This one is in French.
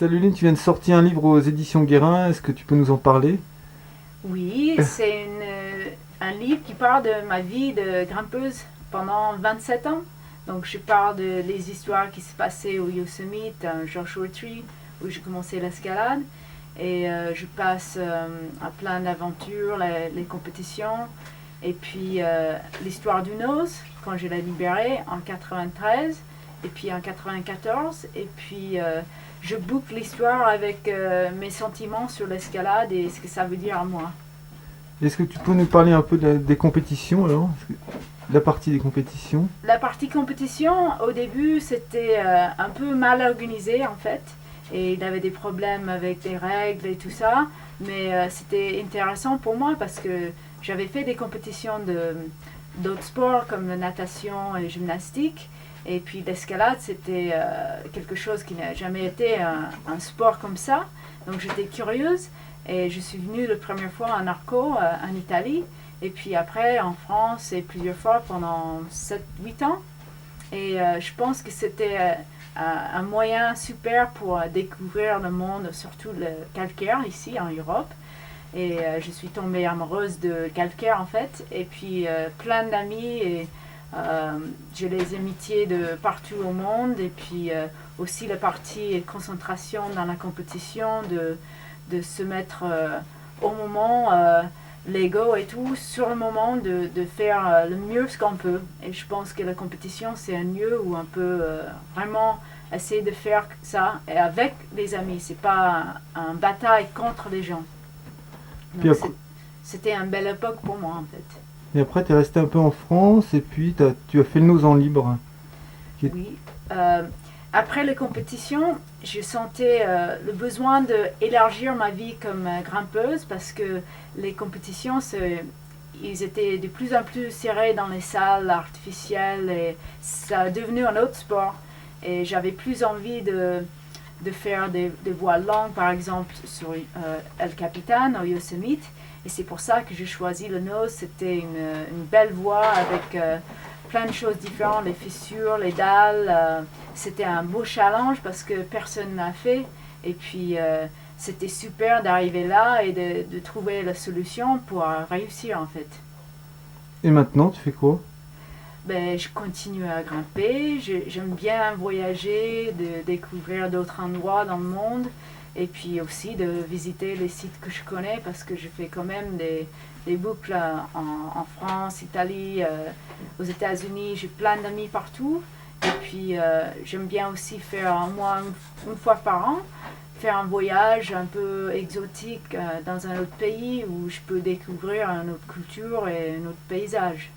Salut Lynn, tu viens de sortir un livre aux éditions Guérin, est-ce que tu peux nous en parler? Oui, c'est un livre qui parle de ma vie de grimpeuse pendant 27 ans. Donc, je parle des histoires qui se passaient au Yosemite, à Joshua Tree, où j'ai commencé l'escalade. Et je passe à plein d'aventures, les compétitions. Et puis, l'histoire du nose, quand je l'ai libérée en 93, et puis en 94. Et puis, je boucle l'histoire avec mes sentiments sur l'escalade et ce que ça veut dire à moi. Est-ce que tu peux nous parler un peu des compétitions alors? La partie des compétitions? La partie compétition, au début, c'était un peu mal organisé en fait. Et il y avait des problèmes avec les règles et tout ça. Mais c'était intéressant pour moi parce que j'avais fait des compétitions d'autres sports comme la natation et gymnastique. Et puis l'escalade, c'était quelque chose qui n'a jamais été un sport comme ça. Donc j'étais curieuse et je suis venue la première fois en Arco, en Italie. Et puis après en France et plusieurs fois pendant 7 8 ans. Et je pense que c'était un moyen super pour découvrir le monde, surtout le calcaire ici en Europe. Et je suis tombée amoureuse de calcaire en fait. Et puis plein d'amis et j'ai les amitiés de partout au monde. Et puis aussi la partie concentration dans la compétition, de se mettre au moment, l'ego et tout, sur le moment de faire le mieux ce qu'on peut. Et je pense que la compétition, c'est un lieu où on peut vraiment essayer de faire ça et avec les amis. C'est pas un bataille contre les gens. Puis Donc après, c'était une belle époque pour moi en fait. et après tu es resté un peu en France et puis tu as fait le nose en libre. qui est- Oui. Euh, Après les compétitions, je sentais le besoin d'élargir ma vie comme grimpeuse parce que les compétitions, ils étaient de plus en plus serrés dans les salles artificielles et ça a devenu un autre sport. Et j'avais plus envie de faire des voiles longues, par exemple, sur El Capitan, au Yosemite. Et c'est pour ça que j'ai choisi le nose. C'était une belle voie avec plein de choses différentes, les fissures, les dalles. C'était un beau challenge parce que personne n'a fait. Et puis, c'était super d'arriver là et de trouver la solution pour réussir en fait. Et maintenant tu fais quoi? Ben, je continue à grimper, j'aime bien voyager, de découvrir d'autres endroits dans le monde et puis aussi de visiter les sites que je connais parce que je fais quand même des boucles en France, Italie, aux États-Unis, j'ai plein d'amis partout et puis j'aime bien aussi faire au moins une fois par an faire un voyage un peu exotique dans un autre pays où je peux découvrir une autre culture et un autre paysage.